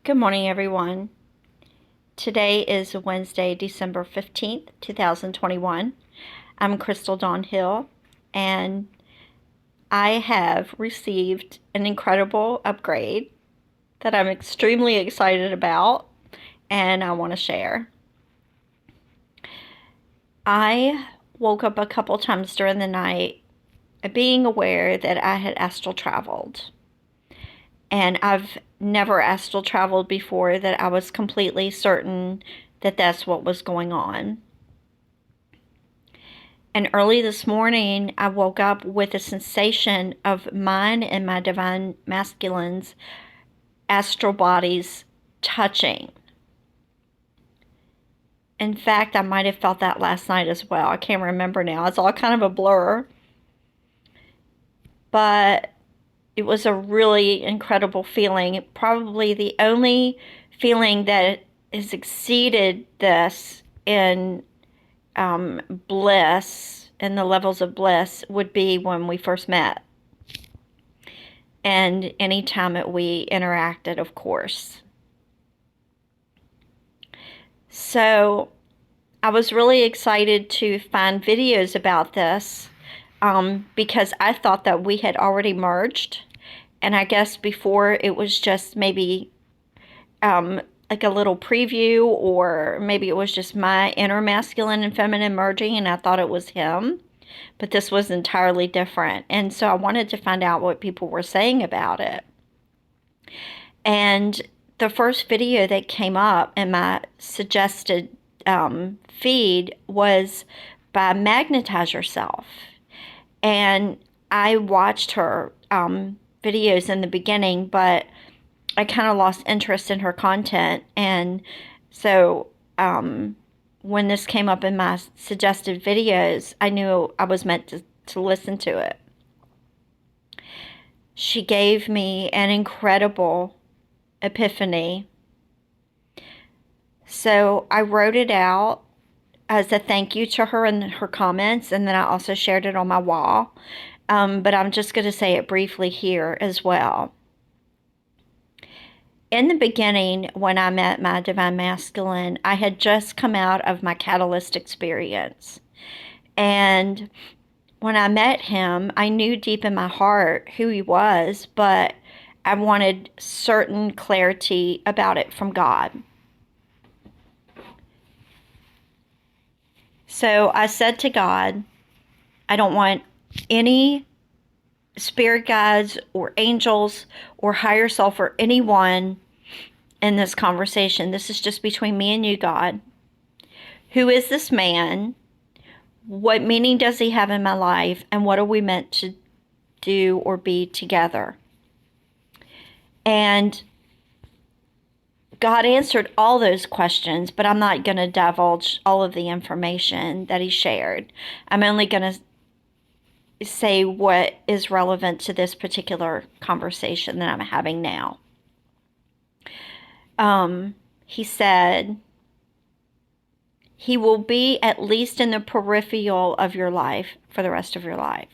Good morning, everyone. Today is Wednesday, December 15th, 2021. I'm Crystal Dawn Hill, and I have received an incredible upgrade that I'm extremely excited about, and I want to share. I woke up a couple times during the night being aware that I had astral traveled. And I've never astral traveled before that I was completely certain that that's what was going on. And early this morning, I woke up with a sensation of mine and my divine masculine's astral bodies touching. In fact, I might have felt that last night as well. I can't remember now. It's all kind of a blur. But it was a really incredible feeling. Probably the only feeling that has exceeded this in bliss and the levels of bliss would be when we first met. And any time that we interacted, of course. So I was really excited to find videos about this because I thought that we had already merged. And I guess before it was just maybe like a little preview, or maybe it was just my inner masculine and feminine merging and I thought it was him. But this was entirely different. And so I wanted to find out what people were saying about it. And the first video that came up in my suggested feed was by Magnetize Yourself. And I watched her videos in the beginning, but I kind of lost interest in her content. And so when this came up in my suggested videos, I knew I was meant to listen to it. She gave me an incredible epiphany. So I wrote it out as a thank you to her in her comments, and then I also shared it on my wall. But I'm just going to say it briefly here as well. In the beginning, when I met my divine masculine, I had just come out of my catalyst experience. And when I met him, I knew deep in my heart who he was, but I wanted certain clarity about it from God. So I said to God, I don't want any spirit guides or angels or higher self or anyone in this conversation. This is just between me and you, God. Who is this man? What meaning does he have in my life? And what are we meant to do or be together? And God answered all those questions, but I'm not going to divulge all of the information that he shared. I'm only going to say what is relevant to this particular conversation that I'm having now. He said, he will be at least in the peripheral of your life for the rest of your life.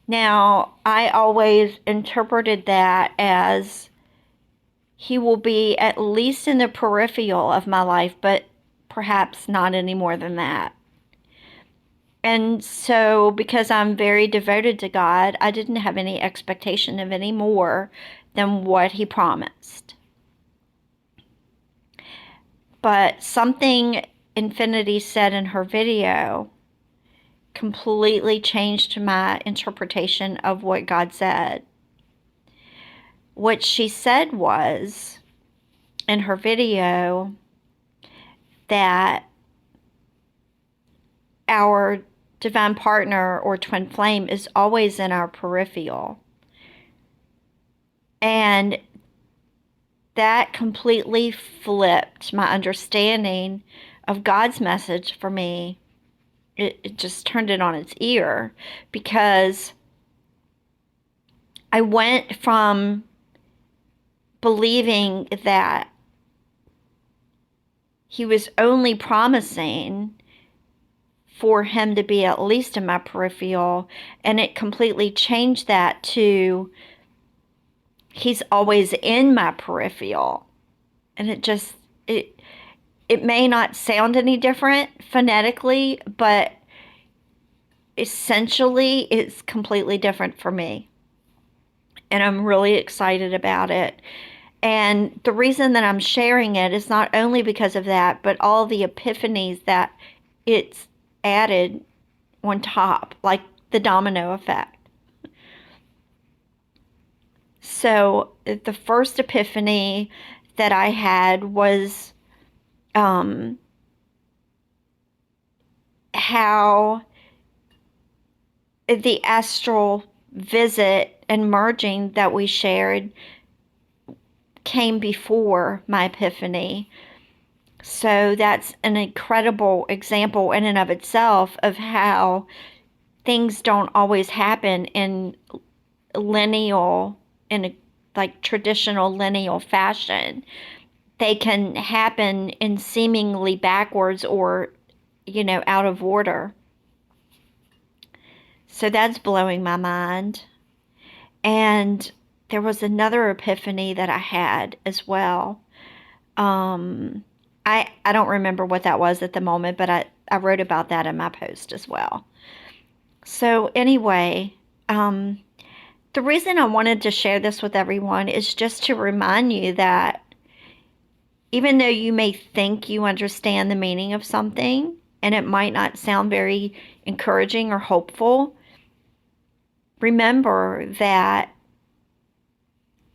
Now, I always interpreted that as he will be at least in the peripheral of my life, but perhaps not any more than that. And so, because I'm very devoted to God, I didn't have any expectation of any more than what he promised. But something Infinity said in her video completely changed my interpretation of what God said. What she said was, in her video, that our divine partner or twin flame is always in our peripheral. And that completely flipped my understanding of God's message for me. It just turned it on its ear, because I went from believing that he was only promising for him to be at least in my peripheral, and it completely changed that to he's always in my peripheral. And it may not sound any different phonetically, but essentially it's completely different for me. And I'm really excited about it. And the reason that I'm sharing it is not only because of that, but all the epiphanies that it's added on top, like the domino effect. So the first epiphany that I had was how the astral visit and merging that we shared came before my epiphany. So that's an incredible example in and of itself of how things don't always happen in a like traditional lineal fashion. They can happen in seemingly backwards or, out of order. So that's blowing my mind. And there was another epiphany that I had as well. I don't remember what that was at the moment, but I wrote about that in my post as well. So anyway, the reason I wanted to share this with everyone is just to remind you that even though you may think you understand the meaning of something, and it might not sound very encouraging or hopeful, remember that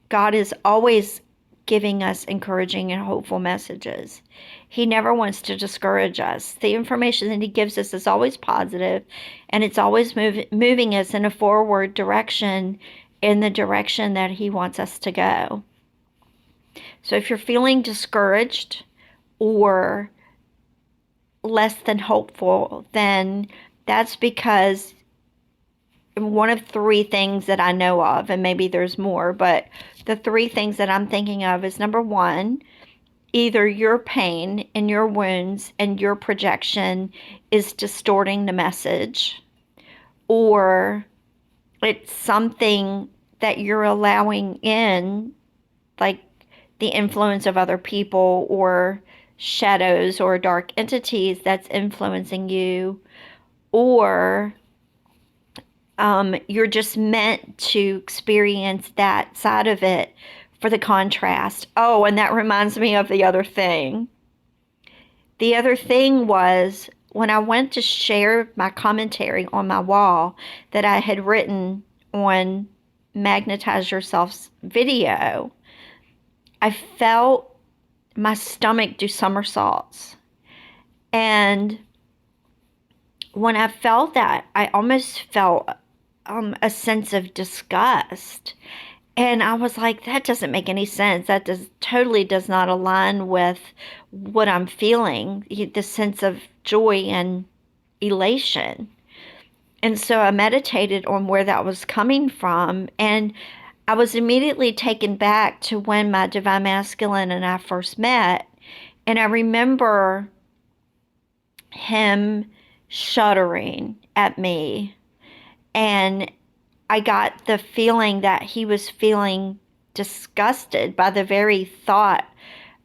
God is always giving us encouraging and hopeful messages. He never wants to discourage us. The information that he gives us is always positive, and it's always moving us in a forward direction, in the direction that he wants us to go. So if you're feeling discouraged or less than hopeful, then that's because one of three things that I know of, and maybe there's more, but the three things that I'm thinking of is, number one, either your pain and your wounds and your projection is distorting the message, or it's something that you're allowing in, like the influence of other people or shadows or dark entities that's influencing you, or you're just meant to experience that side of it for the contrast. Oh, and that reminds me of the other thing. The other thing was when I went to share my commentary on my wall that I had written on Magnetize Yourself's video, I felt my stomach do somersaults. And when I felt that, I almost felt a sense of disgust. And I was like, that doesn't make any sense. That totally does not align with what I'm feeling, the sense of joy and elation. And so I meditated on where that was coming from. And I was immediately taken back to when my divine masculine and I first met. And I remember him shuddering at me. And I got the feeling that he was feeling disgusted by the very thought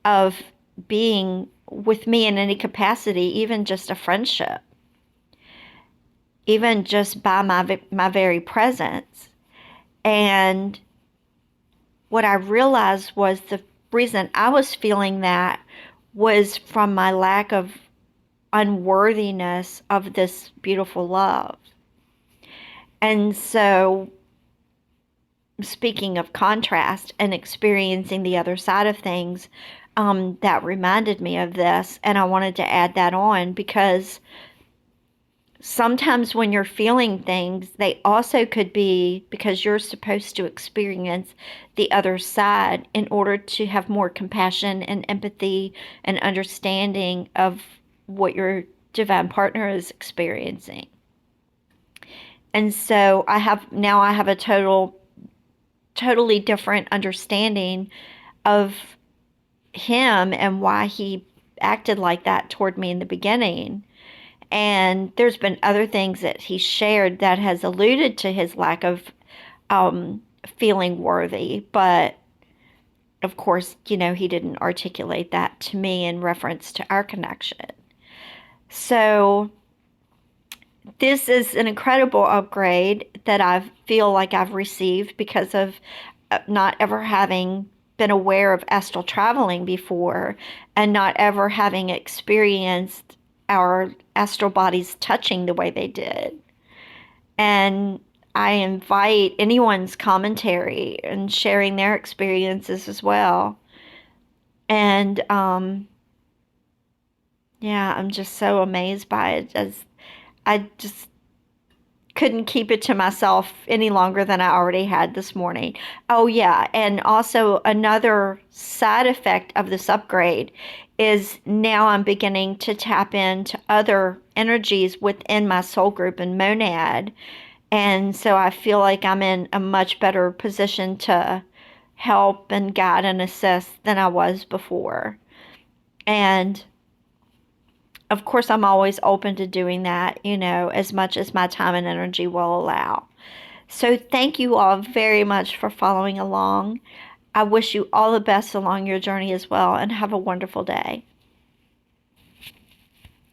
of being with me in any capacity, even just a friendship, even just by my very presence. And what I realized was the reason I was feeling that was from my lack of unworthiness of this beautiful love. And so, speaking of contrast and experiencing the other side of things, that reminded me of this, and I wanted to add that on because sometimes when you're feeling things, they also could be because you're supposed to experience the other side in order to have more compassion and empathy and understanding of what your divine partner is experiencing. And so I have a totally different understanding of him and why he acted like that toward me in the beginning. And there's been other things that he shared that has alluded to his lack of feeling worthy. But of course, he didn't articulate that to me in reference to our connection. So this is an incredible upgrade that I feel like I've received because of not ever having been aware of astral traveling before, and not ever having experienced our astral bodies touching the way they did. And I invite anyone's commentary and sharing their experiences as well. And yeah, I'm just so amazed by it, as I just couldn't keep it to myself any longer than I already had this morning. Oh yeah, and also another side effect of this upgrade is now I'm beginning to tap into other energies within my soul group and monad. And so I feel like I'm in a much better position to help and guide and assist than I was before. And of course, I'm always open to doing that, as much as my time and energy will allow. So thank you all very much for following along. I wish you all the best along your journey as well, and have a wonderful day.